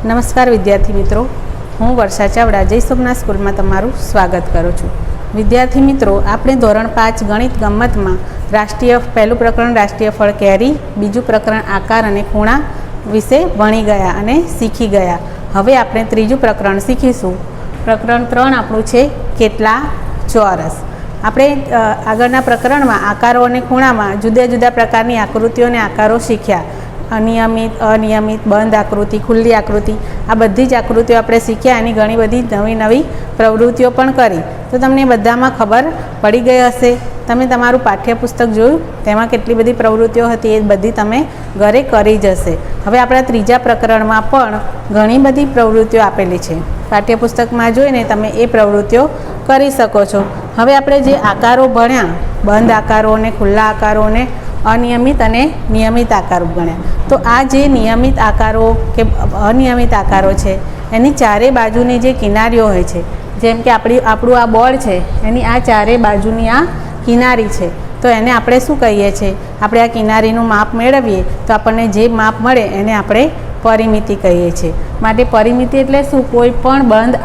નમસ્કાર વિદ્યાર્થી મિત્રો, હું વર્ષા ચાવડા જય સોમનાથ સ્કૂલમાં તમારું સ્વાગત કરું છું। વિદ્યાર્થી મિત્રો, આપણે ધોરણ 5 ગણિત ગમ્મતમાં પહેલું પ્રકરણ રાષ્ટ્રીય ફળ કેરી, બીજું પ્રકરણ આકાર અને ખૂણા વિશે ભણી ગયા અને શીખી ગયા। હવે આપણે ત્રીજું પ્રકરણ શીખીશું। પ્રકરણ 3 આપણું છે કેટલા ચોરસ। આપણે આગળના પ્રકરણમાં આકારો અને ખૂણામાં જુદા જુદા પ્રકારની આકૃતિઓ અને આકારો શીખ્યા। અનિયમિત, અનિયમિત, બંધ આકૃતિ, ખુલ્લી આકૃતિ, આ બધી જ આકૃતિઓ આપણે શીખ્યા। એની ઘણી બધી નવી નવી પ્રવૃત્તિઓ પણ કરી। તો તમને બધામાં ખબર પડી ગઈ હશે। તમે તમારું પાઠ્યપુસ્તક જોયું, તેમાં કેટલી બધી પ્રવૃત્તિઓ હતી એ બધી તમે ઘરે કરી જ હશે। હવે આપણા ત્રીજા પ્રકરણમાં પણ ઘણી બધી પ્રવૃત્તિઓ આપેલી છે। પાઠ્યપુસ્તકમાં જોઈને તમે એ પ્રવૃત્તિઓ કરી શકો છો। હવે આપણે જે આકારો ભણ્યા, બંધ આકારો અને ખુલ્લા આકારો અને અનિયમિત અને નિયમિત આકારો ગણ્યા। તો આ જે નિયમિત આકારો કે અનિયમિત આકારો છે, એની ચારે બાજુની જે કિનારીઓ હોય છે, જેમ કે આપણું આ બોર્ડ છે, એની આ ચારે બાજુની આ કિનારી છે, તો એને આપણે શું કહીએ છીએ? આપણે આ કિનારીનું માપ મેળવીએ તો આપણને જે માપ મળે એને આપણે પરિમિતિ કહીએ છીએ। માટે પરિમિતિ એટલે શું? કોઈ પણ બંધ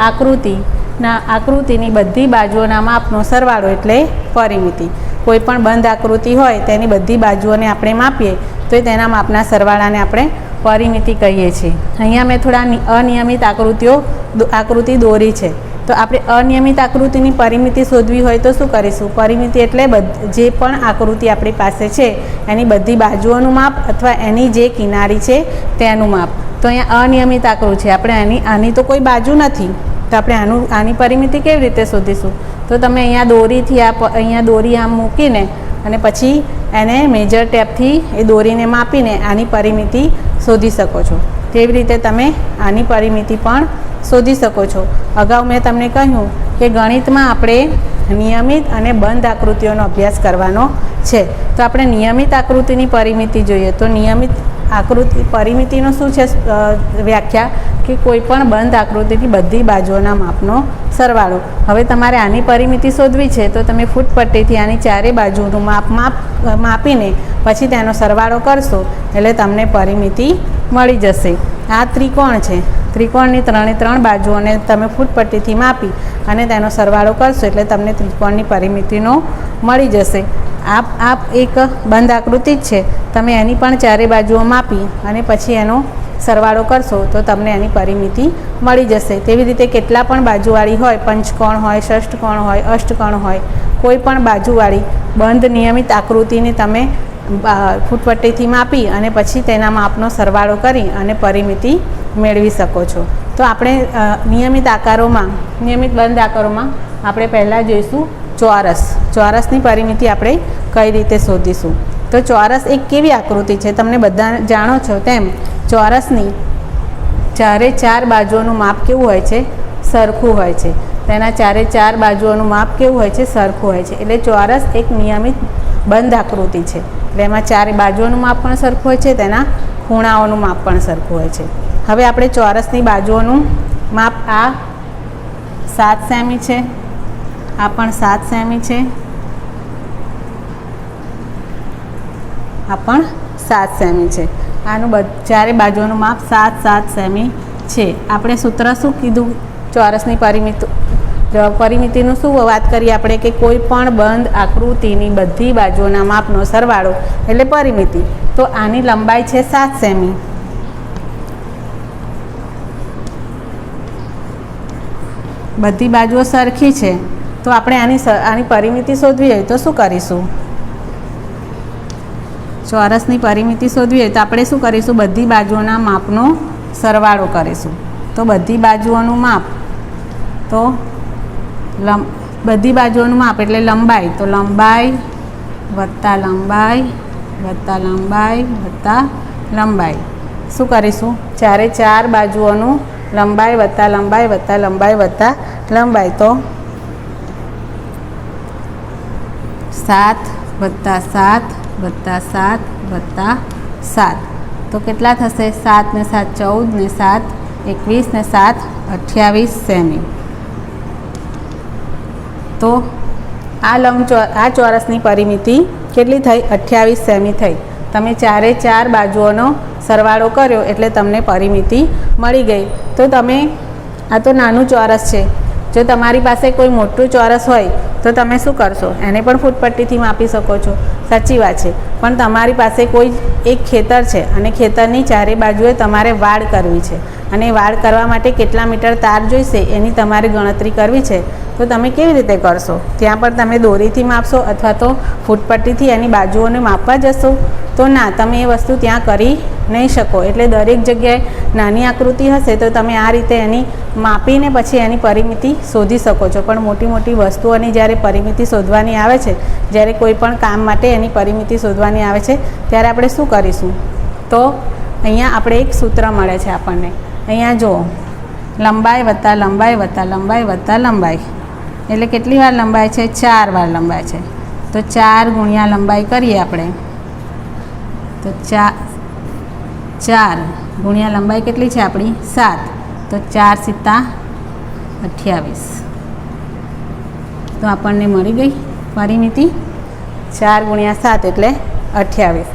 આકૃતિની બધી બાજુઓના માપનો સરવાળો એટલે પરિમિતિ। કોઈ પણ બંધ આકૃતિ હોય તેની બધી બાજુઓને આપણે માપીએ તો તેના માપના સરવાળાને આપણે પરિમિતિ કહીએ છીએ। અહીંયા મેં થોડા અનિયમિત આકૃતિ દોરી છે, તો આપણે અનિયમિત આકૃતિની પરિમિતિ શોધવી હોય તો શું કરીશું? પરિમિતિ એટલે જે પણ આકૃતિ આપણી પાસે છે એની બધી બાજુઓનું માપ અથવા એની જે કિનારી છે તેનું માપ। તો અહીંયા અનિયમિત આકૃતિ છે, આપણે આની તો કોઈ બાજુ નથી, તો આપણે આની પરિમિતિ કેવી રીતે શોધીશું? તો તમે અહીંયા દોરી આમ મૂકીને અને પછી એને મેજર ટેપથી એ દોરીને માપીને આની પરિમિતિ શોધી શકો છો। તેવી રીતે તમે આની પરિમિતિ પણ શોધી શકો છો। અગાઉ મેં તમને કહ્યું કે ગણિતમાં આપણે નિયમિત અને બંધ આકૃતિઓનો અભ્યાસ કરવાનો છે। તો આપણે નિયમિત આકૃતિની પરિમિતિ જોઈએ તો નિયમિત પરિમિતિનો શું છે વ્યાખ્યા? કે કોઈ પણ બંધ આકૃતિની બધી બાજુઓના માપનો સરવાળો। હવે તમારે આની પરિમિતિ શોધવી છે તો તમે ફૂટપટ્ટીથી આની ચારે બાજુનું માપીને પછી તેનો સરવાળો કરશો એટલે તમને પરિમિતિ મળી જશે। આ ત્રિકોણ છે, ત્રિકોણની ત્રણ બાજુઓને તમે ફૂટપટ્ટીથી માપી અને તેનો સરવાળો કરશો એટલે તમને ત્રિકોણની પરિમિતિનો મળી જશે। આ એક બંધ આકૃતિ જ છે, તમે એની પણ ચારે બાજુઓ માપી અને પછી એનો સરવાળો કરશો તો તમને એની પરિમિતિ મળી જશે। તેવી રીતે કેટલા પણ બાજુવાળી હોય, પંચકોણ હોય, ષષ્ઠકોણ હોય, અષ્ટકોણ હોય, કોઈ પણ બાજુવાળી બંધ નિયમિત આકૃતિને તમે ફૂટપટ્ટીથી માપી અને પછી તેના માપનો સરવાળો કરી અને પરિમિતિ મેળવી શકો છો। તો આપણે નિયમિત બંધ આકારોમાં આપણે પહેલાં જોઈશું ચોરસની પરિમિતિ આપણે કઈ રીતે શોધીશું। તો ચોરસ એક કેવી આકૃતિ છે? તમને બધા જાણો છો તેમ ચોરસની ચારે ચાર બાજુઓનું માપ કેવું હોય છે? સરખું હોય છે। તેના ચારે ચાર બાજુઓનું માપ કેવું હોય છે? સરખું હોય છે। એટલે ચોરસ એક નિયમિત બંધ આકૃતિ છે, એટલે એમાં ચારે બાજુઓનું માપ પણ સરખું હોય છે, તેના ખૂણાઓનું માપ પણ સરખું હોય છે। હવે આપણે ચોરસની બાજુઓનું માપ, આ 7 સેમી છે, આ પણ 7 સેમી છે, આ પણ 7 સેમી છે। આનું ચારે બાજુઓનું માપ 7 સેમી છે। આપણે સૂત્ર શું કીધું? ચોરસની પરિમિતિનું શું વાત કરીએ આપણે? કે કોઈ પણ બંધ આકૃતિની બધી બાજુઓના માપનો સરવાળો એટલે પરિમિતિ। તો આની લંબાઈ છે 7 સેમી, બધી બાજુઓ સરખી છે, તો આપણે આની પરિમિતિ શોધવી હોય તો શું કરીશું? ચોરસની પરિમિતિ શોધવી હોય તો આપણે શું કરીશું? બધી બાજુઓના માપનો સરવાળો કરીશું। તો બધી બાજુઓનું માપ, તો બધી બાજુઓનું માપ એટલે લંબાઈ, તો લંબાઈ વત્તા લંબાઈ વત્તા લંબાઈ વત્તા લંબાઈ શું કરીશું? ચારે ચાર બાજુઓનું લંબાઈ વત્તા લંબાઈ વત્તા લંબાઈ વત્તા લંબાઈ, તો 7 વત્તા 7 વત્તા 7 વત્તા 7, તો કેટલા થશે? 7 ને 7 14 ને 7 21 ને 7 28 સેમી। તો આ ચોરસની પરિમિતિ કેટલી થઈ? 28 સેમી થઈ। તમે ચારે ચાર બાજુઓનો સરવાળો કર્યો એટલે તમને પરિમિતિ મળી ગઈ. તો તમે આ તો નાનું ચોરસ છે, જો તમારી પાસે કોઈ મોટું ચોરસ હોય તો તમે શું કરશો? એને પણ ફૂટપટ્ટીથી માપી શકો છો, સાચી વાત છે. પણ તમારી પાસે કોઈ એક ખેતર છે અને ખેતરની ચારે બાજુએ તમારે વાડ કરવી છે અને વાડ કરવા માટે કેટલા મીટર તાર જોઈશે એની તમારે ગણતરી કરવી છે. તો તમે કેવી રીતે કરશો? ત્યાં પણ તમે દોરીથી માપશો અથવા તો ફૂટપટ્ટીથી એની બાજુઓને માપવા જશો? તો ના, તમે એ વસ્તુ ત્યાં કરી નહીં શકો. એટલે દરેક જગ્યાએ નાની આકૃતિ હશે તો તમે આ રીતે એની માપીને પછી એની પરિમિતિ શોધી શકો છો. પણ મોટી મોટી વસ્તુઓની જ્યારે પરિમિતિ શોધવાની આવે છે, જ્યારે કોઈ પણ કામ માટે એની પરિમિતિ શોધવાની આવે છે ત્યારે આપણે શું કરીશું? તો અહીંયા આપણે એક સૂત્ર મળે છે આપણને. અહીંયા જુઓ, લંબાઈ વત્તા લંબાઈ વત્તા લંબાઈ વત્તા લંબાઈ એટલે કેટલી વાર લંબાઈ છે? 4 વાર લંબાઈ છે. તો 4 ગુણ્યા લંબાઈ કરીએ આપણે, તો 4 ગુણ્યા લંબાઈ કેટલી છે આપણી? 7. તો 4 સિત્તા 28. તો આપણને મળી ગઈ પરિમિતિ 4 ગુણ્યા 7 એટલે 28.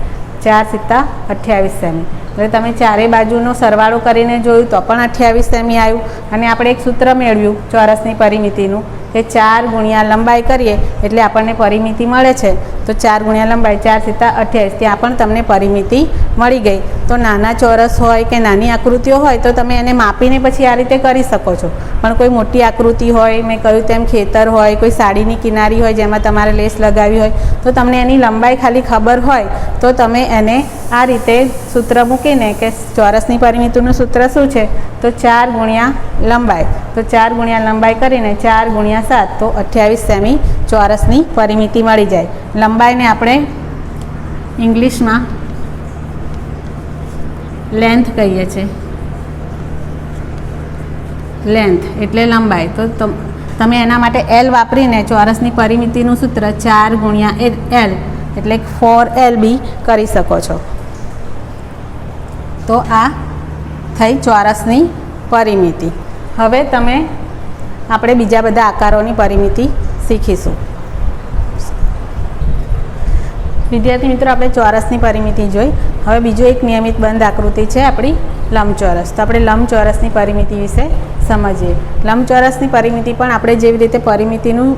4 સિત્તા 28 સેમી. હવે તમે ચારે બાજુનો સરવાળો કરીને જોયું તો પણ 28 સેમી આવ્યું. અને આપણે એક સૂત્ર મેળવ્યું ચોરસની પરિમિતિનું કે 4 ગુણ્યા લંબાઈ કરીએ એટલે આપણને પરિમિતિ મળે છે. તો 4 ગુણ્યા લંબાઈ 4 સિત્તા 28, ત્યાં પણ તમને પરિમિતિ મળી ગઈ. તો નાના ચોરસ હોય કે નાની આકૃતિઓ હોય તો તમે એને માપીને પછી આ રીતે કરી શકો છો. પણ કોઈ મોટી આકૃતિ હોય, મેં કહ્યું તેમ ખેતર હોય, કોઈ સાડીની કિનારી હોય જેમાં તમારે લેસ લગાવી હોય, તો તમને એની લંબાઈ ખાલી ખબર હોય તો તમે એને આ રીતે સૂત્ર મૂકીને કે ચોરસની પરિમિતિનું સૂત્ર શું છે? તો 4 ગુણ્યા લંબાઈ. તો 4 ગુણ્યા લંબાઈ કરીને 4 ગુણ્યા 7 તો 28 સેમી ચોરસની પરિમિતિ મળી જાય. લંબાઈને આપણે ઇંગ્લિશમાં લેન્થ કહીએ છીએ. લેન્થ એટલે લંબાઈ. તો તમે એના માટે એલ વાપરીને ચોરસની પરિમિતિનું સૂત્ર 4 ગુણ્યા એલ એટલે 4LB કરી શકો છો. તો આ થઈ ચોરસની પરિમિતિ. હવે આપણે બીજા બધા આકારોની પરિમિતિ શીખીશું. વિદ્યાર્થી મિત્રો, આપણે ચોરસની પરિમિતિ જોઈ. હવે બીજો એક નિયમિત બંધ આકૃતિ છે આપણી લંબચોરસ. તો આપણે લંબચોરસની પરિમિતિ વિશે સમજીએ. લંબચોરસની પરિમિતિ પણ આપણે જેવી રીતે પરિમિતિનું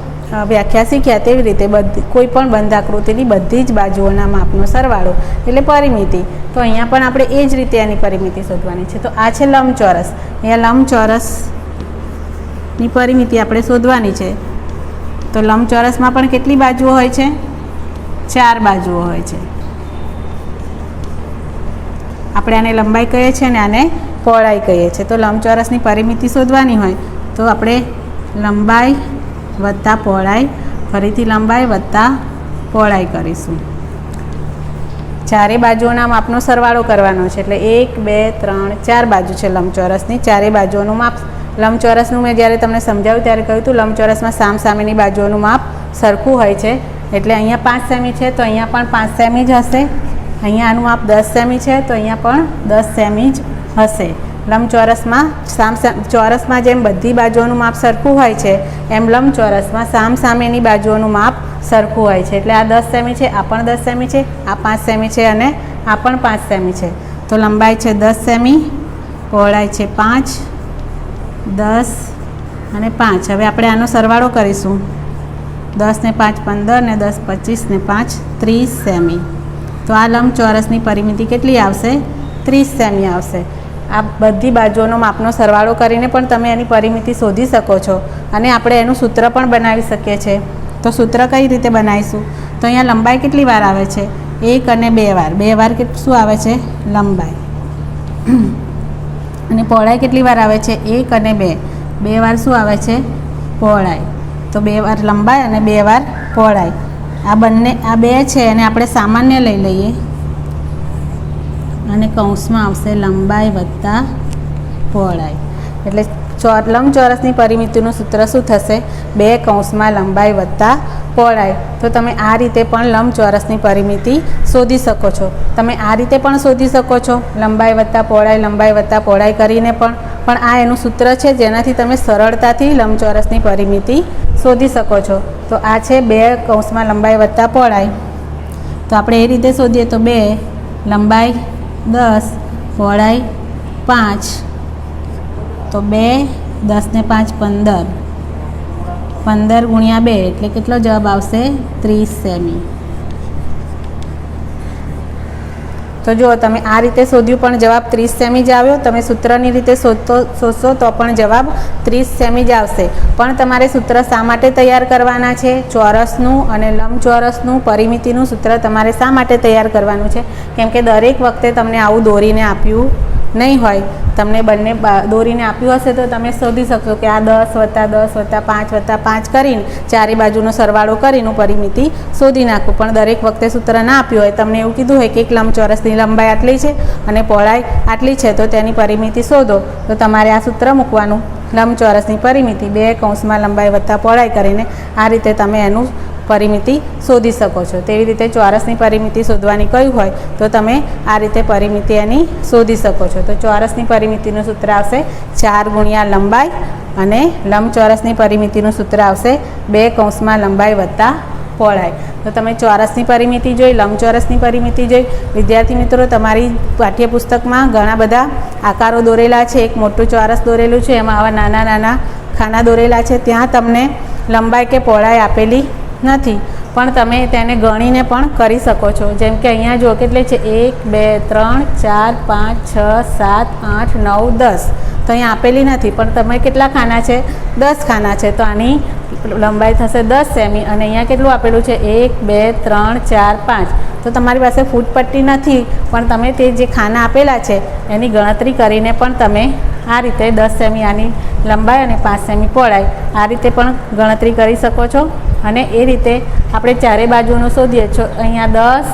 વ્યાખ્યા શીખ્યા તેવી રીતે કોઈ પણ બંધ આકૃતિની બધી જ બાજુઓના માપનો સરવાળો એટલે પરિમિતિ. તો અહીંયા પણ આપણે એ જ રીતે એની પરિમિતિ શોધવાની છે. તો આ છે લંબચોરસ. અહીંયા લંબચોરસની પરિમિતિ આપણે શોધવાની છે. તો લંબચોરસમાં પણ કેટલી બાજુઓ હોય છે? 4 બાજુઓ હોય છે. આપણે આને લંબાઈ કહીએ છીએ અને આને પહોળાઈ કહીએ છીએ. તો લંબચોરસની પરિમિતિ શોધવાની હોય તો આપણે લંબાઈ વત્તા પહોળાઈ, ફરીથી લંબાઈ વત્તા પહોળાઈ કરીશું. ચારે બાજુઓના માપનો સરવાળો કરવાનો છે. એટલે 1 2 3 4 બાજુ છે લંબચોરસની. ચારે બાજુઓનું માપ લંબચોરસનું મેં જ્યારે તમને સમજાવ્યું ત્યારે કહ્યું હતું લંબચોરસમાં સામસામેની બાજુઓનું માપ સરખું હોય છે. એટલે અહીંયા 5 સેમી છે તો અહીંયા પણ 5 સેમી જ હશે. અહીંયા આનું માપ 10 સેમી છે તો અહીંયા પણ 10 સેમી જ હશે. લંબચોરસમાં ચોરસમાં જેમ બધી બાજુઓનું માપ સરખું હોય છે એમ લંબચોરસમાં સામસામેની બાજુઓનું માપ સરખું હોય છે. એટલે આ 10 સેમી છે, આ પણ 10 સેમી છે, આ 5 સેમી છે અને આ પણ 5 સેમી છે. તો લંબાઈ છે 10 સેમી, પહોળાઈ છે 5, 10 અને 5. હવે આપણે આનો સરવાળો કરીશું. 10 ને 5 15 ને 10 25 ને 5 30 સેમી. તો આ લંબચોરસની પરિમિતિ કેટલી આવશે? 30 સેમી આવશે. આ બધી બાજુઓનો માપનો સરવાળો કરીને પણ તમે એની પરિમિતિ શોધી શકો છો અને આપણે એનું સૂત્ર પણ બનાવી શકીએ છીએ. તો સૂત્ર કઈ રીતે બનાવીશું? તો અહીંયા લંબાઈ કેટલી વાર આવે છે? 1 અને 2 વાર. 2 વાર શું આવે છે? લંબાઈ. અને પહોળાઈ કેટલી વાર આવે છે? 1 અને 2. 2 વાર શું આવે છે? પહોળાઈ. તો 2 વાર લંબાઈ અને 2 વાર પહોળાઈ. આ 2 છે અને આપણે સામાન્ય લઈ લઈએ અને કૌંસમાં આવશે લંબાઈ વત્તા પહોળાઈ. એટલે લંબચોરસની પરિમિતિનું સૂત્ર શું થશે? 2 કૌંસમાં લંબાઈ વત્તા પહોળાઈ. તો તમે આ રીતે પણ લંબચોરસની પરિમિતિ શોધી શકો છો. તમે આ રીતે પણ શોધી શકો છો, લંબાઈ વત્તા પહોળાઈ કરીને પણ આ એનું સૂત્ર છે જેનાથી તમે સરળતાથી લંબચોરસની પરિમિતિ શોધી શકો છો. તો આ છે 2 કૌંસમાં લંબાઈ વત્તા પહોળાઈ. તો આપણે એ રીતે શોધીએ તો 2 લંબાઈ 10, પહોળાઈ 5, તો 2, 10 ને 5 15, 15 ગુણ્યા 2 એટલે કેટલો જવાબ આવશે? 30 સેમી. તો જો તમે આ રીતે શોધ્યું પણ જવાબ 30 સેમી જ આવ્યો. તમે સૂત્રની રીતે શોધશો તો પણ જવાબ 30 સેમી જ આવશે. પણ તમારે સૂત્ર શા માટે તૈયાર કરવાના છે? ચોરસનું અને લંબચોરસનું પરિમિતિનું સૂત્ર તમારે શા માટે તૈયાર કરવાનું છે? કેમ કે દરેક વખતે તમને આવું દોરીને આપ્યું નહીં હોય. તમને બંને દોરીને આપ્યું હશે તો તમે શોધી શકશો કે આ 10 + 10 + 5 + 5 કરીને ચારે બાજુનો સરવાળો કરીને પરિમિતિ શોધી નાખું. પણ દરેક વખતે સૂત્ર ના આપ્યું હોય, તમને એવું કીધું હોય કે એક લંબચોરસની લંબાઈ આટલી છે અને પહોળાઈ આટલી છે, તો તેની પરિમિતિ શોધો, તો તમારે આ સૂત્ર મૂકવાનું. લંબચોરસની પરિમિતિ 2 કૌંસમાં લંબાઈ વત્તા પહોળાઈ કરીને આ રીતે તમે એનું પરિમિતિ શોધી શકો છો. તેવી રીતે ચોરસની પરિમિતિ શોધવાની કહ્યું હોય તો તમે આ રીતે પરિમિતિ એની શોધી શકો છો. તો ચોરસની પરિમિતિનું સૂત્ર આવશે 4 ગુણ્યા લંબાઈ અને લંબચોરસની પરિમિતિનું સૂત્ર આવશે 2 કૌંસમાં લંબાઈ વત્તા પહોળાઈ. તો તમે ચોરસની પરિમિતિ જોઈ, લંબચોરસની પરિમિતિ જોઈ. વિદ્યાર્થી મિત્રો, તમારી પાઠ્યપુસ્તકમાં ઘણા બધા આકારો દોરેલા છે. એક મોટું ચોરસ દોરેલું છે, એમાં આવા નાના નાના ખાના દોરેલા છે. ત્યાં તમને લંબાઈ કે પહોળાઈ આપેલી નથી, પણ તમે તેને ગણીને પણ કરી શકો છો. જેમ કે અહીંયા જુઓ કેટલી છે? 1, 2, 3, 4, 5, 6, 7, 8, 9, 10. તો અહીંયા આપેલી નથી, પણ તમે કેટલા ખાના છે? 10 ખાના છે. તો આની લંબાઈ થશે 10 સેમી. અને અહીંયા કેટલું આપેલું છે? 1, 2, 3, 4, 5. તો તમારી પાસે ફૂટપટ્ટી નથી, પણ તમે તે જે ખાના આપેલા છે એની ગણતરી કરીને પણ તમે આ રીતે 10 સેમી આની લંબાઈ અને 5 સેમી પહોળાઈ આ રીતે પણ ગણતરી કરી શકો છો. અને એ રીતે આપણે ચારે બાજુનું શોધીએ છો. અહીંયા 10,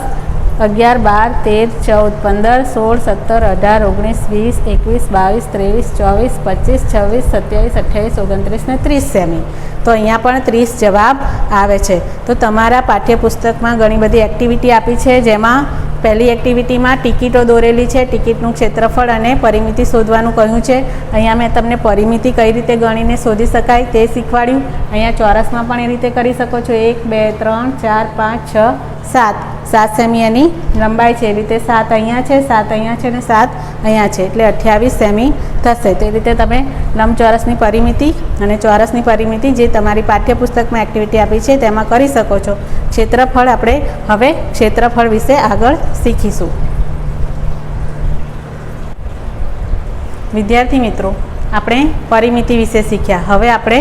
11, 12, 13, 14, 15, 16, 17, 18, 19, 20, 21, 23, 24, 25, 27, 28, 29 ને 30 સેમી. તો અહીંયા પણ 30 જવાબ આવે છે. તો તમારા પાઠ્યપુસ્તકમાં ઘણી બધી એક્ટિવિટી આપી છે, જેમાં પહેલી એક્ટિવિટીમાં ટિકિટો દોરેલી છે. ટિકિટનું ક્ષેત્રફળ અને પરિમિતિ શોધવાનું કહ્યું છે. અહીંયા મેં તમને પરિમિતિ કઈ રીતે ગણીને શોધી શકાય તે શીખવાડ્યું. અહીંયા ચોરસમાં પણ એ રીતે કરી શકો છો. 1, 2, 3, 4, 5, 6, 7. 7 સેમી એની લંબાઈ છે. એ રીતે 7 અહીંયા છે, 7 અહીંયા છે અને 7 અહીંયા છે, એટલે 28 સેમી થશે. તે રીતે તમે લંબચોરસની પરિમિતિ અને ચોરસની પરિમિતિ જે તમારી પાઠ્યપુસ્તકમાં એક્ટિવિટી આપી છે તેમાં કરી શકો છો. ક્ષેત્રફળ આપણે હવે ક્ષેત્રફળ વિશે આગળ શીખીશું. વિદ્યાર્થી મિત્રો, આપણે પરિમિતિ વિશે શીખ્યા. હવે આપણે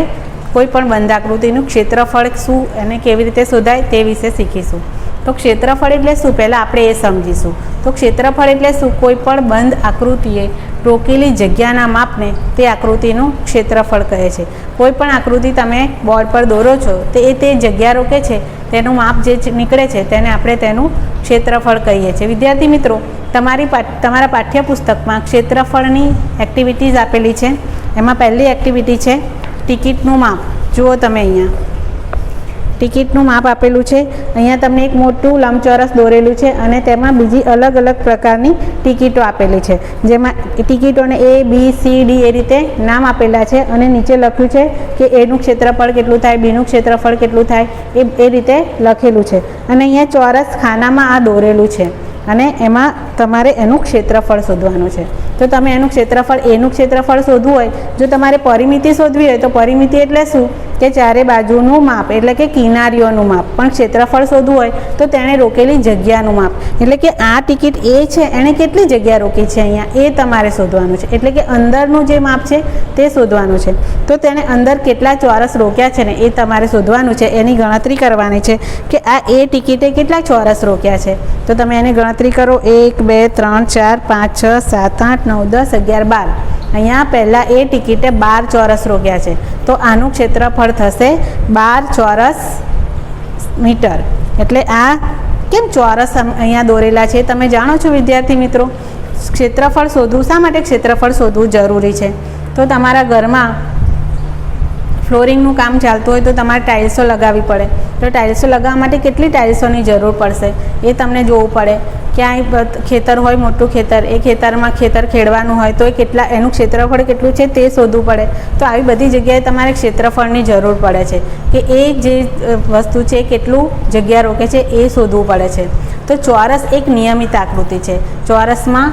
કોઈ પણ બંધાકૃતિનું ક્ષેત્રફળ શું અને કેવી રીતે શોધાય તે વિશે શીખીશું. તો ક્ષેત્રફળ એટલે શું? પહેલાં આપણે એ સમજીશું. તો ક્ષેત્રફળ એટલે શું? કોઈ પણ બંધ આકૃતિએ રોકેલી જગ્યાના માપને તે આકૃતિનું ક્ષેત્રફળ કહે છે. કોઈ પણ આકૃતિ તમે બોર્ડ પર દોરો છો તે જગ્યા રોકે છે, તેનું માપ જે નીકળે છે તેને આપણે તેનું ક્ષેત્રફળ કહીએ છીએ. વિદ્યાર્થી મિત્રો, તમારા પાઠ્યપુસ્તકમાં ક્ષેત્રફળની એક્ટિવિટીઝ આપેલી છે. એમાં પહેલી એક્ટિવિટી છે ટિકિટનું માપ. જુઓ તમે અહીંયા ટિકિટનું માપ આપેલું છે. અહીંયા તમને એક મોટું લંબચોરસ દોરેલું છે અને તેમાં બીજી અલગ અલગ પ્રકારની ટિકિટો આપેલી છે, જેમાં ટિકિટોને A, B, C, D એ રીતે નામ આપેલા છે અને નીચે લખ્યું છે કે એનું ક્ષેત્રફળ કેટલું થાય, બીનું ક્ષેત્રફળ કેટલું થાય, એ રીતે લખેલું છે. અને અહીંયા ચોરસ ખાનામાં આ દોરેલું છે અને એમાં તમારે એનું ક્ષેત્રફળ શોધવાનું છે. તો તમે એનું ક્ષેત્રફળ શોધવું હોય, જો તમારે પરિમિતિ શોધવી હોય તો પરિમિતિ એટલે શું? કે ચારે બાજુનું માપ, એટલે કે કિનારીઓનું માપ. પણ ક્ષેત્રફળ શોધવું હોય તો તેણે રોકેલી જગ્યાનું માપ, એટલે કે આ ટિકિટ એ છે, એણે કેટલી જગ્યા રોકી છે અહીંયા, એ તમારે શોધવાનું છે. એટલે કે અંદરનું જે માપ છે તે શોધવાનું છે. તો તેણે અંદર કેટલા ચોરસ રોક્યા છે ને એ તમારે શોધવાનું છે. એની ગણતરી કરવાની છે કે આ એ ટિકિટે કેટલા ચોરસ રોક્યા છે. તો તમે એની ગણતરી કરો. 1, 2, 3, 4, 5, 6, 7, 8, 9, 10, 11, 12. અહીંયા પહેલાં એ ટિકિટે 12 ચોરસ રોક્યા છે. તો આનું ક્ષેત્રફળ થશે 12 ચોરસ મીટર. એટલે આ કેમ ચોરસ અહીંયા દોરેલા છે તમે જાણો છો વિદ્યાર્થી મિત્રો. ક્ષેત્રફળ શોધવું, શા માટે ક્ષેત્રફળ શોધવું જરૂરી છે? તો તમારા ઘરમાં ફ્લોરિંગનું કામ ચાલતું હોય તો તમારે ટાઇલ્સો લગાવવી પડે. તો ટાઇલ્સો લગાવવા માટે કેટલી ટાઇલ્સોની જરૂર પડશે એ તમને જોવું પડે. ક્યાંય ખેતર હોય, મોટું ખેતર, એ ખેતરમાં ખેતર ખેડવાનું હોય તો એનું ક્ષેત્રફળ કેટલું છે તે શોધવું પડે. તો આવી બધી જગ્યાએ તમારે ક્ષેત્રફળની જરૂર પડે છે કે એ જે વસ્તુ છે કેટલું જગ્યા રોકે છે એ શોધવું પડે છે. તો ચોરસ એક નિયમિત આકૃતિ છે. ચોરસમાં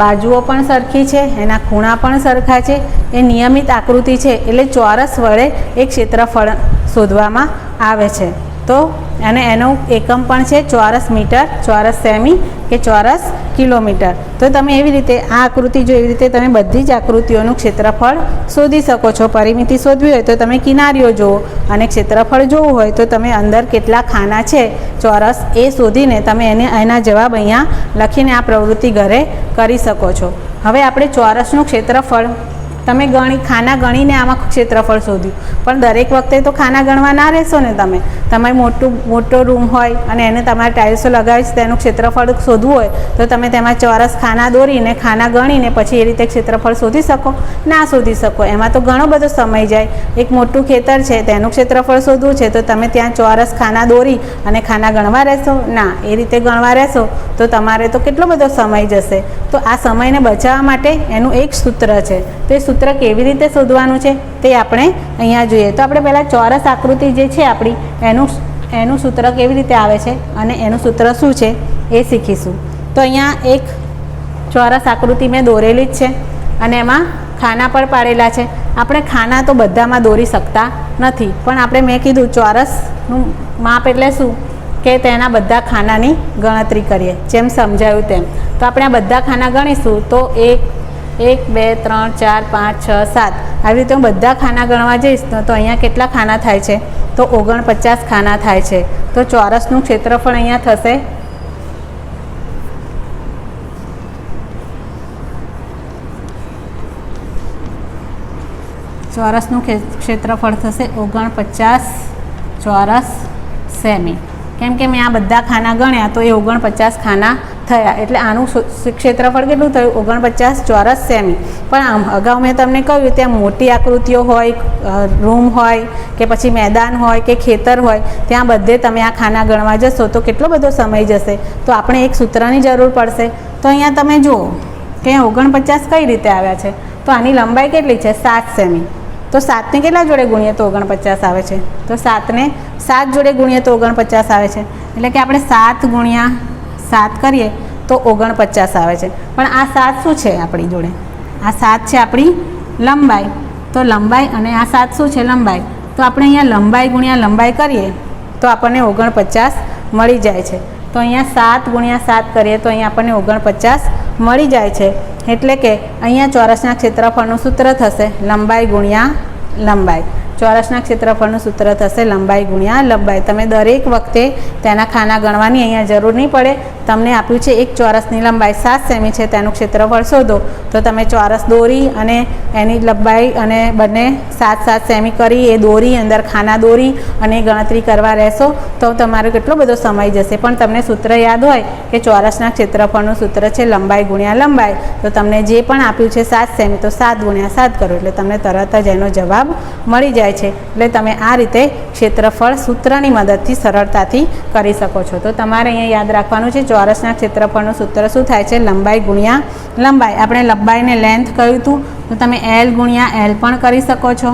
બાજુઓ પણ સરખી છે, એના ખૂણા પણ સરખા છે, એ નિયમિત આકૃતિ છે. એટલે ચોરસ વડે એક ક્ષેત્રફળ શોધવામાં આવે છે. તો અને એનો એકમ પણ છે ચોરસ મીટર, ચોરસ સેમી કે ચોરસ કિલોમીટર. તો તમે એવી રીતે આ આકૃતિ જો એવી રીતે તમે બધી જ આકૃતિઓનું ક્ષેત્રફળ શોધી શકો છો. પરિમિતિ શોધવી હોય તો તમે કિનારીઓ જુઓ, અને ક્ષેત્રફળ જોવું હોય તો તમે અંદર કેટલા ખાના છે ચોરસ એ શોધીને તમે એના જવાબ અહીંયા લખીને આ પ્રવૃત્તિ ઘરે કરી શકો છો. હવે આપણે ચોરસનું ક્ષેત્રફળ તમે ખાના ગણીને આમાં ક્ષેત્રફળ શોધ્યું, પણ દરેક વખતે તો ખાના ગણવા ના રહેશો ને. તમારે મોટો રૂમ હોય અને એને તમારે ટાઇલ્સો લગાવી છે તેનું ક્ષેત્રફળ શોધવું હોય તો તમે તેમાં ચોરસ ખાના દોરીને ખાના ગણીને પછી એ રીતે ક્ષેત્રફળ શોધી શકો? ના શોધી શકો. એમાં તો ઘણો બધો સમય જાય. એક મોટું ખેતર છે તેનું ક્ષેત્રફળ શોધવું છે તો તમે ત્યાં ચોરસ ખાના દોરી અને ખાના ગણવા રહેશો? ના. એ રીતે ગણવા રહેશો તો તમારે તો કેટલો બધો સમય જશે. તો આ સમયને બચાવવા માટે એનું એક સૂત્ર છે. તો એ સૂત્ર કેવી રીતે શોધવાનું છે તે આપણે અહીંયા જોઈએ. તો આપણે પહેલાં ચોરસ આકૃતિ જે છે આપણી એનું સૂત્ર કેવી રીતે આવે છે અને એનું સૂત્ર શું છે એ શીખીશું. તો અહીંયા એક ચોરસ આકૃતિ મેં દોરેલી જ છે અને એમાં ખાના પણ પાડેલા છે. આપણે ખાના તો બધામાં દોરી શકતા નથી, પણ આપણે મેં કીધું ચોરસનું માપ એટલે શું કે તેના બધા ખાનાની ગણતરી કરીએ, જેમ સમજાયું તેમ. તો આપણે આ બધા ખાના ગણીશું તો 1 2 3 4 5 6 7 આવી રીતે હું બધા ખાના ગણવા જઈશ તો અહીંયા કેટલા ખાના થાય છે? તો 49 ખાના થાય છે. તો ચોરસનું ક્ષેત્રફળ અહીંયા થશે ક્ષેત્રફળ થશે 49 ચોરસ સેમી. કેમ કે મેં આ બધા ખાના ગણ્યા તો એ 49 ખાના થયા, એટલે આનું ક્ષેત્રફળ કેટલું થયું? 49 ચોરસ સેમી. પણ અગાઉ મેં તમને કહ્યું ત્યાં મોટી આકૃતિઓ હોય, રૂમ હોય કે પછી મેદાન હોય કે ખેતર હોય, ત્યાં બધે તમે આ ખાના ગણવા જશો તો કેટલો બધો સમય જશે. તો આપણે એક સૂત્રની જરૂર પડશે. તો અહીંયા તમે જુઓ કે 49 કઈ રીતે આવ્યા છે? તો આની લંબાઈ કેટલી છે? 7 સેમી. તો 7ને કેટલા જોડે ગુણીએ તો 49 આવે છે? તો 7ને 7 જોડે ગુણીએ તો 49 આવે છે. એટલે કે આપણે 7 ગુણ્યા 7 કરીએ તો 49 આવે છે. પણ આ 7 શું છે આપણી જોડે? આ 7 છે આપણી લંબાઈ. તો લંબાઈ અને આ 7 શું છે? લંબાઈ. તો આપણે અહીંયા લંબાઈ ગુણ્યા લંબાઈ કરીએ તો આપણને 49 મળી જાય છે. તો અહીંયા 7 ગુણ્યા 7 કરીએ તો અહીંયા આપણને 49 મળી જાય છે. એટલે કે અહીંયા ચોરસના ક્ષેત્રફળનું સૂત્ર થશે લંબાઈ ગુણ્યા લંબાઈ. ચોરસના ક્ષેત્રફળનું સૂત્ર થશે લંબાઈ ગુણ્યા લંબાઈ. તમે દરેક વખતે તેના ખાના ગણવાની અહીંયા જરૂર નહીં પડે. તમને આપ્યું છે એક ચોરસની લંબાઈ 7 સેમી છે, તેનું ક્ષેત્રફળ શોધો. તો તમે ચોરસ દોરી અને એની લંબાઈ અને બંને 7 સેમી કરી એ દોરી અંદર ખાના દોરી અને ગણતરી કરવા રહેશો તો તમારો કેટલો બધો સમય જશે. પણ તમને સૂત્ર યાદ હોય કે ચોરસના ક્ષેત્રફળનું સૂત્ર છે લંબાઈ ગુણ્યા લંબાઈ, તો તમને જે પણ આપ્યું છે 7 સેમી તો 7 ગુણ્યા 7 કરો એટલે તમને તરત જ એનો જવાબ મળી જાય છે. એટલે તમે આ રીતે ક્ષેત્રફળ સૂત્રની મદદથી સરળતાથી કરી શકો છો. તો તમારે અહીંયા યાદ રાખવાનું છે ચોરસના ક્ષેત્રફળનું સૂત્ર શું થાય છે? લંબાઈ ગુણ્યા લંબાઈ. આપણે લંબાઈને લેન્થ કહ્યું હતું તો તમે L ગુણ્યા L પણ કરી શકો છો.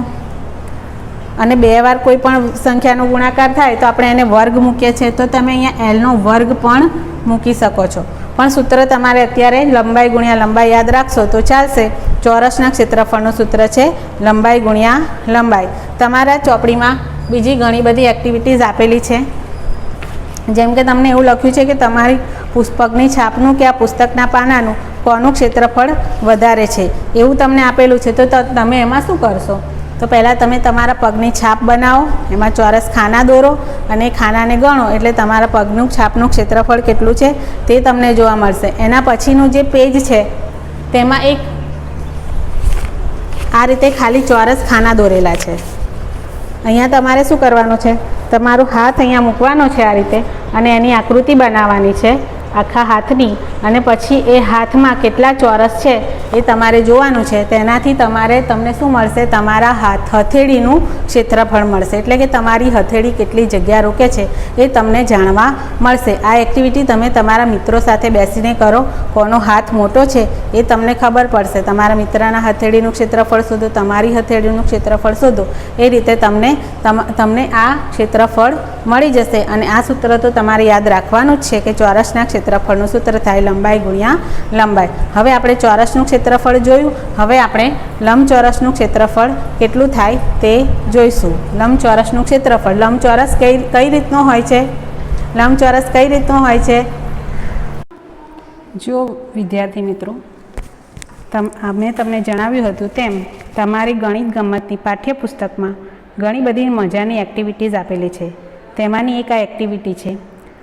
અને 2 વાર કોઈ પણ સંખ્યાનો ગુણાકાર થાય તો આપણે એને વર્ગ મૂકીએ છીએ તો તમે અહીંયા Lનો વર્ગ પણ મૂકી શકો છો. પણ સૂત્ર તમારે અત્યારે લંબાઈ ગુણ્યા લંબાઈ યાદ રાખશો તો ચાલશે. ચોરસના ક્ષેત્રફળનું સૂત્ર છે લંબાઈ ગુણ્યા લંબાઈ. તમારા ચોપડીમાં બીજી ઘણી બધી એક્ટિવિટીઝ આપેલી છે. જેમ કે તમને એવું લખ્યું છે કે તમારી પુસ્તકની છાપનું કે આ પુસ્તકના પાનાનું કોનું ક્ષેત્રફળ વધારે છે એવું તમને આપેલું છે. તો તમે એમાં શું કરશો? તો પહેલાં તમે તમારા પગની છાપ બનાવો, એમાં ચોરસ ખાના દોરો અને ખાનાને ગણો એટલે તમારા પગનું છાપનું ક્ષેત્રફળ કેટલું છે તે તમને જોવા મળશે. એના પછીનું જે પેજ છે તેમાં એક આ રીતે ખાલી ચોરસ ખાના દોરેલા છે. અહીંયા તમારે શું કરવાનું છે? તમારો હાથ અહીંયા મૂકવાનો છે આ રીતે અને એની આકૃતિ બનાવવાની છે. આખા હાથની, અને પછી એ હાથમાં કેટલા ચોરસ છે એ તમારે જોવાનું છે. તેનાથી તમને શું મળશે? તમારા હથેળીનું ક્ષેત્રફળ મળશે. એટલે કે તમારી હથેળી કેટલી જગ્યા રોકે છે એ તમને જાણવા મળશે. આ એક્ટિવિટી તમે તમારા મિત્રો સાથે બેસીને કરો. કોનો હાથ મોટો છે એ તમને ખબર પડશે. તમારા મિત્રના હથેળીનું ક્ષેત્રફળ શોધો, તમારી હથેળીનું ક્ષેત્રફળ શોધો. એ રીતે તમને આ ક્ષેત્રફળ મળી જશે. અને આ સૂત્ર તો તમારે યાદ રાખવાનું જ છે કે ચોરસના ક્ષેત્રફળનું સૂત્ર થાય લંબાઈ ગુણ્યા લંબાઈ. હવે આપણે ચોરસનું ક્ષેત્રફળ જોયું. હવે આપણે લંબચોરસનું ક્ષેત્રફળ કેટલું થાય તે જોઈશું. લંબચોરસનું ક્ષેત્રફળ. લંબચોરસ કઈ રીતનો હોય છે? લંબચોરસ કઈ રીતનો હોય છે? જો વિદ્યાર્થી મિત્રો, મેં તમને જણાવ્યું હતું તેમ તમારી ગણિત ગમ્મતની પાઠ્યપુસ્તકમાં ઘણી બધી મજાની એક્ટિવિટીઝ આપેલી છે. તેમાંની એક આ એક્ટિવિટી છે.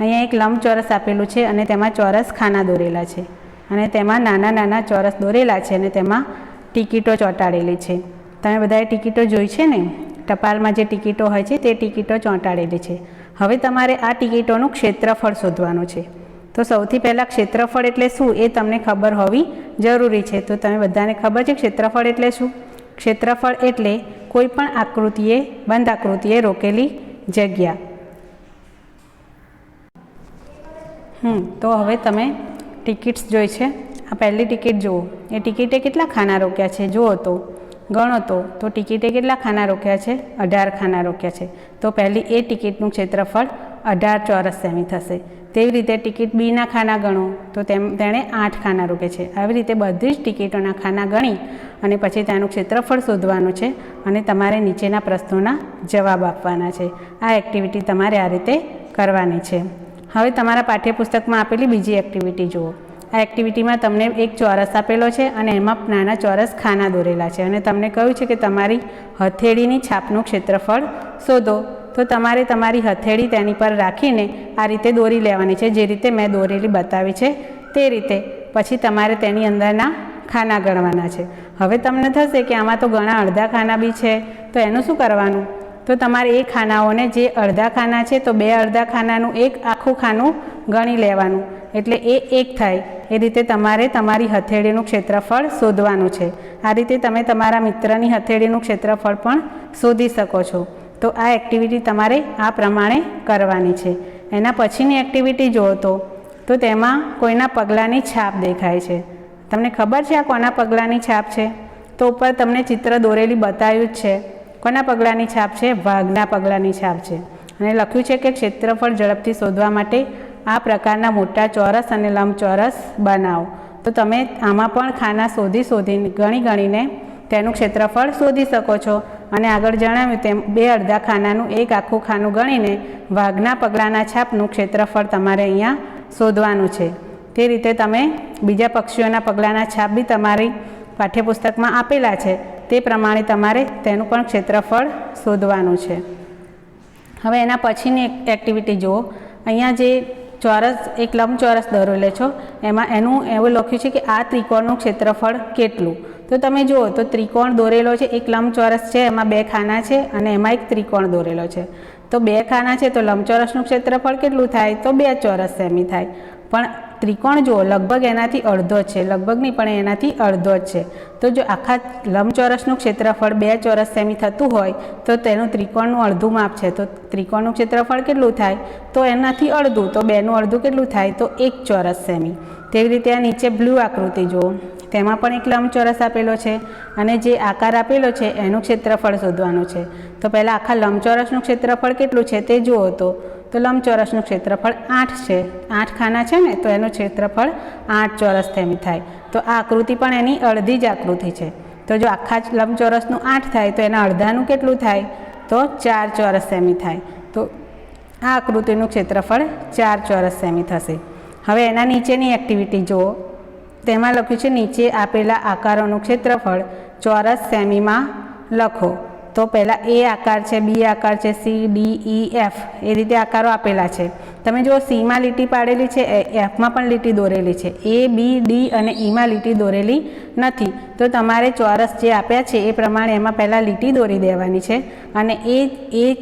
અહીંયા એક લંબચોરસ આપેલું છે અને તેમાં ચોરસ ખાના દોરેલા છે, અને તેમાં નાના નાના ચોરસ દોરેલા છે, અને તેમાં ટિકિટો ચોંટાડેલી છે. તમે બધાએ ટિકિટો જોઈ છે ને? ટપાલમાં જે ટિકિટો હોય છે તે ટિકિટો ચોંટાડેલી છે. હવે તમારે આ ટિકિટોનું ક્ષેત્રફળ શોધવાનું છે. તો સૌથી પહેલાં ક્ષેત્રફળ એટલે શું એ તમને ખબર હોવી જરૂરી છે. તો તમે બધાને ખબર છે ક્ષેત્રફળ એટલે શું? ક્ષેત્રફળ એટલે કોઈ પણ આકૃતિએ, બંધ આકૃતિએ રોકેલી જગ્યા. તો હવે તમે ટિકિટ્સ જોઈ છે. આ પહેલી ટિકિટ જુઓ. એ ટિકિટે કેટલા ખાના રોક્યા છે જુઓ, તો ગણો તો ટિકિટે કેટલા ખાના રોક્યા છે? 18 ખાના રોક્યા છે. તો પહેલી એ ટિકિટનું ક્ષેત્રફળ 18 ચોરસ સેમી થશે. તેવી રીતે ટિકિટ બીના ખાના ગણો તો તેણે 8 ખાના રોકે છે. આવી રીતે બધી જ ટિકિટોના ખાના ગણી અને પછી તેનું ક્ષેત્રફળ શોધવાનું છે, અને તમારે નીચેના પ્રશ્નોના જવાબ આપવાના છે. આ એક્ટિવિટી તમારે આ રીતે કરવાની છે. હવે તમારા પાઠ્યપુસ્તકમાં આપેલી બીજી એક્ટિવિટી જુઓ. આ એક્ટિવિટીમાં તમને એક ચોરસ આપેલો છે અને એમાં નાના ચોરસ ખાના દોરેલા છે, અને તમને કહ્યું છે કે તમારી હથેળીની છાપનું ક્ષેત્રફળ શોધો. તો તમારે તમારી હથેળી તેની પર રાખીને આ રીતે દોરી લેવાની છે, જે રીતે મેં દોરેલી બતાવી છે તે રીતે. પછી તમારે તેની અંદરના ખાના ગણવાના છે. હવે તમને થશે કે આમાં તો ઘણા અડધા ખાના બી છે, તો એનું શું કરવાનું? તો તમારે એ ખાનાઓને, જે અડધા ખાના છે તો 2 અડધા ખાનાનું એક આખું ખાનું ગણી લેવાનું, એટલે એ 1 થાય. એ રીતે તમારે તમારી હથેળીનું ક્ષેત્રફળ શોધવાનું છે. આ રીતે તમે તમારા મિત્રની હથેળીનું ક્ષેત્રફળ પણ શોધી શકો છો. તો આ એક્ટિવિટી તમારે આ પ્રમાણે કરવાની છે. એના પછીની એક્ટિવિટી જુઓ તો તેમાં કોઈના પગલાંની છાપ દેખાય છે. તમને ખબર છે આ કોના પગલાંની છાપ છે? તો ઉપર તમને ચિત્ર દોરેલી બતાવ્યું જ છે. કોના પગલાંની છાપ છે? વાઘના પગલાંની છાપ છે. અને લખ્યું છે કે ક્ષેત્રફળ ઝડપથી શોધવા માટે આ પ્રકારના મોટા ચોરસ અને લંબચોરસ બનાવો. તો તમે આમાં પણ ખાના શોધીને ગણીને તેનું ક્ષેત્રફળ શોધી શકો છો. અને આગળ જણાવ્યું તેમ 2 અડધા ખાનાનું એક આખું ખાનું ગણીને વાઘના પગલાંના છાપનું ક્ષેત્રફળ તમારે અહીંયા શોધવાનું છે. તે રીતે તમે બીજા પક્ષીઓના પગલાંના છાપ બી તમારી પાઠ્યપુસ્તકમાં આપેલા છે, તે પ્રમાણે તમારે તેનું પણ ક્ષેત્રફળ શોધવાનું છે. હવે એના પછીની એક્ટિવિટી જુઓ. અહીંયા જે ચોરસ, એક લંબચોરસ દોરેલો છો, એનું એવું લખ્યું છે કે આ ત્રિકોણનું ક્ષેત્રફળ કેટલું? તો તમે જુઓ તો ત્રિકોણ દોરેલો છે. એક લંબચોરસ છે, એમાં 2 ખાના છે, અને એમાં એક ત્રિકોણ દોરેલો છે. તો 2 ખાના છે તો લંબચોરસનું ક્ષેત્રફળ કેટલું થાય? તો 2 ચોરસ સેમી થાય. પણ ત્રિકોણ જુઓ, લગભગ એનાથી અડધો જ છે. લગભગ નહીં, પણ એનાથી અડધો જ છે. તો જો આખા લંબચોરસનું ક્ષેત્રફળ 2 ચોરસ સેમી થતું હોય તો તેનું ત્રિકોણનું અડધું માપ છે. તો ત્રિકોણનું ક્ષેત્રફળ કેટલું થાય? તો એનાથી અડધું. તો 2નું અડધું કેટલું થાય? તો 1 ચોરસ સેમી. તેવી રીતે આ નીચે બ્લુ આકૃતિ જુઓ. તેમાં પણ એક લંબચોરસ આપેલો છે, અને જે આકાર આપેલો છે એનું ક્ષેત્રફળ શોધવાનું છે. તો પહેલાં આખા લંબચોરસનું ક્ષેત્રફળ કેટલું છે તે જુઓ. તો લંબચોરસનું ક્ષેત્રફળ 8 છે. 8 ખાના છે ને, તો એનું ક્ષેત્રફળ 8 ચોરસ સેમી થાય. તો આ આકૃતિ પણ એની અડધી જ આકૃતિ છે. તો જો આખા લંબચોરસનું 8 થાય તો એના અડધાનું કેટલું થાય? તો 4 ચોરસ સેમી થાય. તો આ આકૃતિનું ક્ષેત્રફળ 4 ચોરસ સેમી થશે. હવે એના નીચેની એક્ટિવિટી જુઓ. તેમાં લખ્યું છે નીચે આપેલા આકારોનું ક્ષેત્રફળ ચોરસ સેમીમાં લખો. તો પહેલાં એ આકાર છે, બી આકાર છે, C, D, E, F A રીતે આકારો આપેલા છે. તમે જુઓ સીમાં લીટી પાડેલી છે, એફમાં પણ લીટી દોરેલી છે, એ, બી, ડી અને ઈમાં લીટી દોરેલી નથી. તો તમારે ચોરસ જે આપ્યા છે એ પ્રમાણે એમાં પહેલાં લીટી દોરી દેવાની છે અને એ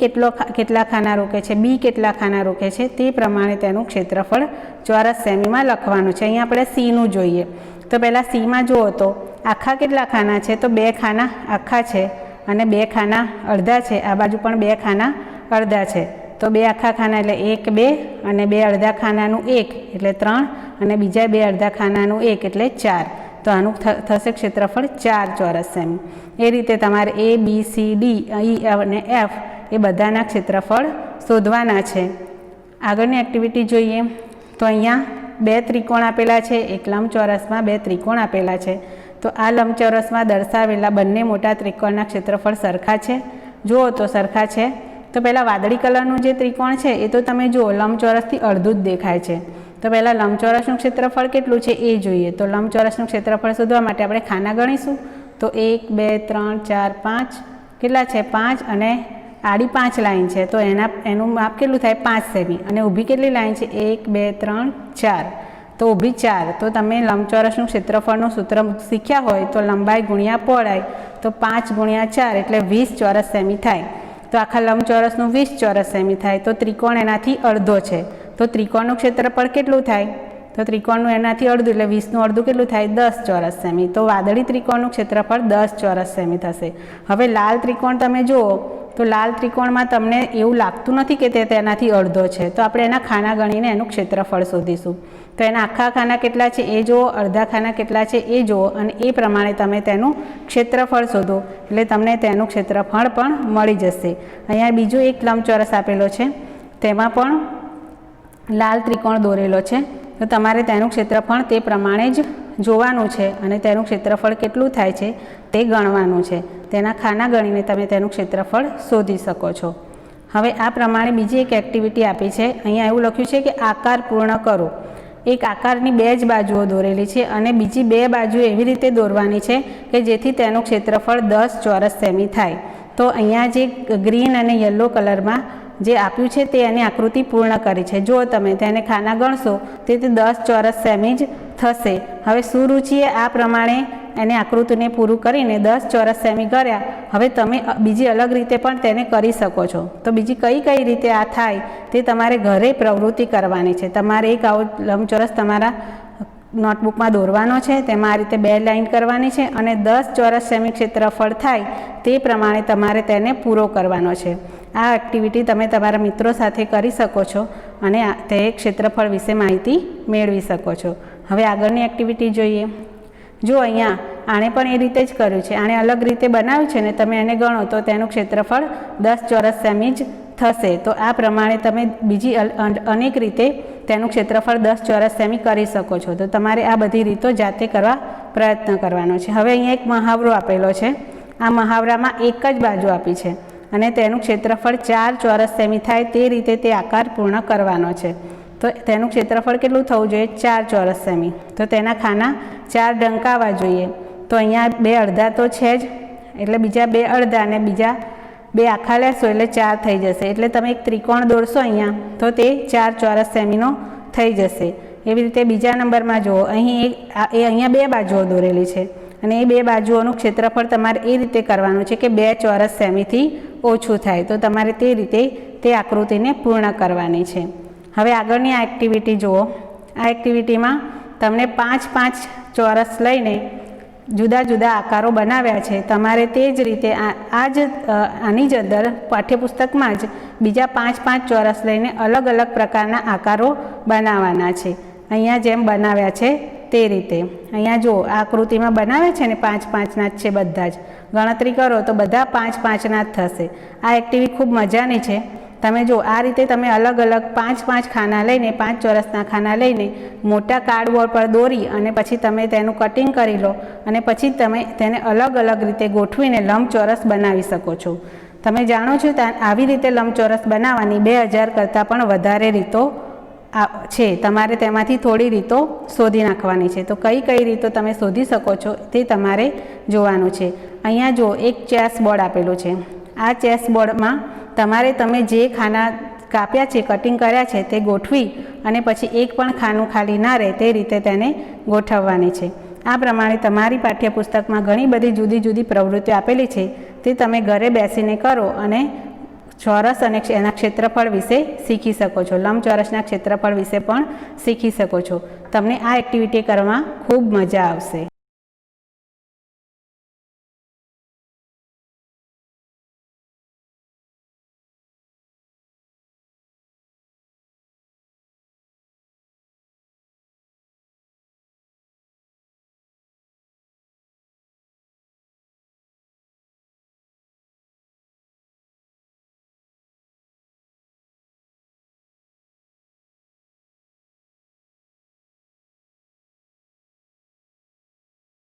કેટલા ખાના રોકે છે, બી કેટલા ખાના રોકે છે તે પ્રમાણે તેનું ક્ષેત્રફળ ચોરસ સેમીમાં લખવાનું છે. અહીંયા આપણે સીનું જોઈએ તો પહેલાં સીમાં જુઓ તો આખા કેટલા ખાના છે, તો 2 ખાના આખા છે અને 2 ખાના અડધા છે. આ બાજુ પણ 2 ખાના અડધા છે. તો 2 આખા ખાના એટલે 1, 2 અને 2 અડધા ખાનાનું 1 એટલે 3 અને બીજા 2 અડધા ખાનાનું 1 એટલે 4. તો આનું થશે ક્ષેત્રફળ 4 ચોરસ સેમી. એ રીતે તમારે એ, બી, સી, ડી, ઈ અને એફ એ બધાના ક્ષેત્રફળ શોધવાના છે. આગળની એક્ટિવિટી જોઈએ તો અહીંયા 2 ત્રિકોણ આપેલા છે, એક લંબચોરસમાં 2 ત્રિકોણ આપેલા છે. તો આ લંબચોરસમાં દર્શાવેલા બંને મોટા ત્રિકોણના ક્ષેત્રફળ સરખા છે. જુઓ તો સરખા છે. તો પહેલાં વાદળી કલરનું જે ત્રિકોણ છે એ તો તમે જુઓ લંબચોરસથી અડધું જ દેખાય છે. તો પહેલાં લંબચોરસનું ક્ષેત્રફળ કેટલું છે એ જોઈએ. તો લંબચોરસનું ક્ષેત્રફળ શોધવા માટે આપણે ખાના ગણીશું. તો 1, 2, 3, 4, 5 કેટલા છે, 5 અને આડી 5 લાઈન છે તો એનું માપ કેટલું થાય, 5 સેમી. અને ઊભી કેટલી લાઈન છે, 1, 2, 3, 4 તો ઊભી 4. તો તમે લંબચોરસનું ક્ષેત્રફળનું સૂત્ર શીખ્યા હોય તો લંબાઈ ગુણ્યા પહોળાઈ તો 5 ગુણ્યા 4 એટલે 20 ચોરસ સેમી થાય. તો આખા લંબચોરસનું 20 ચોરસ સેમી થાય. તો ત્રિકોણ એનાથી અડધો છે. તો ત્રિકોણનું ક્ષેત્રફળ કેટલું થાય, તો ત્રિકોણનું એનાથી અડધું એટલે 20નું અડધું કેટલું થાય, 10 ચોરસ સેમી. તો વાદળી ત્રિકોણનું ક્ષેત્રફળ 10 ચોરસ સેમી થશે. હવે લાલ ત્રિકોણ તમે જુઓ તો લાલ ત્રિકોણમાં તમને એવું લાગતું નથી કે તે તેનાથી અડધો છે. તો આપણે એના ખાના ગણીને એનું ક્ષેત્રફળ શોધીશું. તો એના આખા ખાના કેટલા છે એ જુઓ, અડધા ખાના કેટલા છે એ જુઓ અને એ પ્રમાણે તમે તેનું ક્ષેત્રફળ શોધો એટલે તમને તેનું ક્ષેત્રફળ પણ મળી જશે. અહીંયા બીજો એક લંબચોરસ આપેલો છે, તેમાં પણ લાલ ત્રિકોણ દોરેલો છે. તો તમારે તેનું ક્ષેત્રફળ તે પ્રમાણે જ જોવાનું છે અને તેનું ક્ષેત્રફળ કેટલું થાય છે તે ગણવાનું છે. તેના ખાના ગણીને તમે તેનું ક્ષેત્રફળ શોધી શકો છો. હવે આ પ્રમાણે બીજી એક એક્ટિવિટી આપી છે. અહીંયા એવું લખ્યું છે કે આકાર પૂર્ણ કરો. એક આકારની 2 જ બાજુઓ દોરેલી છે અને બીજી 2 બાજુઓ એવી રીતે દોરવાની છે કે જેથી તેનું ક્ષેત્રફળ 10 ચોરસ સેમી થાય. તો અહીંયા જે ગ્રીન અને યલો કલરમાં જે આપ્યું છે તે એની આકૃતિ પૂર્ણ કરી છે. જો તમે તેને ખાના ગણશો તે 10 ચોરસ સેમી જ થશે. હવે સુરુચિએ આ પ્રમાણે એની આકૃતિને પૂરું કરીને 10 ચોરસ સેમી કર્યા. હવે તમે બીજી અલગ રીતે પણ તેને કરી શકો છો. તો બીજી કઈ રીતે આ થાય તે તમારે ઘરે પ્રવૃત્તિ કરવાની છે. તમારે એક આવો લંબચોરસ તમારા નોટબુકમાં દોરવાનો છે, તેમાં આ રીતે 2 લાઈન કરવાની છે અને 10 ચોરસ સેમી ક્ષેત્રફળ થાય તે પ્રમાણે તમારે તેને પૂરો કરવાનો છે. આ એક્ટિવિટી તમે તમારા મિત્રો સાથે કરી શકો છો અને તે ક્ષેત્રફળ વિશે માહિતી મેળવી શકો છો. હવે આગળની એક્ટિવિટી જોઈએ. જો અહીંયા આણે પણ એ રીતે જ કર્યું છે, આણે અલગ રીતે બનાવ્યું છે ને તમે એને ગણો તો તેનું ક્ષેત્રફળ 10 ચોરસ સેમી જ થશે. તો આ પ્રમાણે તમે બીજી અનેક રીતે તેનું ક્ષેત્રફળ 10 ચોરસ સેમી કરી શકો છો. તો તમારે આ બધી રીતો જાતે કરવા પ્રયત્ન કરવાનો છે. હવે અહીંયા એક મહાવરો આપેલો છે. આ મહાવરામાં એક જ બાજુ આપી છે અને તેનું ક્ષેત્રફળ 4 ચોરસ સેમી થાય તે રીતે તે આકાર પૂર્ણ કરવાનો છે. તો તેનું ક્ષેત્રફળ કેટલું થવું જોઈએ, 4 ચોરસ સેમી. તો તેના ખાના 4 ડંકાવા જોઈએ. તો અહીંયા 2 અડધા તો છે જ એટલે બીજા 2 અડધા અને બીજા 2 આખા લેશો એટલે 4 થઈ જશે. એટલે તમે એક ત્રિકોણ દોરશો અહીંયા તો તે 4 ચોરસ સેમીનો થઈ જશે. એવી રીતે બીજા નંબરમાં જુઓ, અહીંયા 2 બાજુઓ દોરેલી છે અને એ 2 બાજુઓનું ક્ષેત્રફળ તમારે એ રીતે કરવાનું છે કે 2 ચોરસ સેમીથી ઓછું થાય. તો તમારે તે રીતે તે આકૃતિને પૂર્ણ કરવાની છે. હવે આગળની આ એક્ટિવિટી જુઓ. આ એક્ટિવિટીમાં તમને 5-5 ચોરસ લઈને જુદા જુદા આકારો બનાવ્યા છે. તમારે તે જ રીતે આની જ અંદર પાઠ્યપુસ્તકમાં જ બીજા 5-5 ચોરસ લઈને અલગ અલગ પ્રકારના આકારો બનાવવાના છે. અહીંયા જેમ બનાવ્યા છે તે રીતે. અહીંયા જુઓ આ આકૃતિમાં બનાવ્યા છે ને 5-5ના જ છે બધા જ. ગણતરી કરો તો બધા 5-5ના જ થશે. આ એક્ટિવિટી ખૂબ મજાની છે. તમે જો આ રીતે તમે અલગ અલગ 5-5 ખાના લઈને 5 ચોરસના ખાના લઈને મોટા કાર્ડબોર્ડ પર દોરી અને પછી તમે તેનું કટિંગ કરી લો અને પછી તમે તેને અલગ અલગ રીતે ગોઠવીને લંબચોરસ બનાવી શકો છો. તમે જાણો છો આવી રીતે લંબચોરસ બનાવવાની 2000 કરતાં પણ વધારે રીતો છે. તમારે તેમાંથી થોડી રીતો શોધી નાખવાની છે. તો કઈ રીતો તમે શોધી શકો છો તે તમારે જોવાનું છે. અહીંયા જો એક ચેસ બોર્ડ આપેલું છે આ ચેસ બોર્ડમાં તમારે તમે જે ખાના કાપ્યા છે, કટિંગ કર્યા છે તે ગોઠવી અને પછી એક પણ ખાનું ખાલી ના રહે તે રીતે તેને ગોઠવવાની છે. આ પ્રમાણે તમારી પાઠ્યપુસ્તકમાં ઘણી બધી જુદી જુદી પ્રવૃત્તિઓ આપેલી છે, તે તમે ઘરે બેસીને કરો અને ચોરસ અને એના ક્ષેત્રફળ વિશે શીખી શકો છો. લંબચોરસના ક્ષેત્રફળ વિશે પણ શીખી શકો છો. તમને આ એક્ટિવિટી કરવામાં ખૂબ મજા આવશે.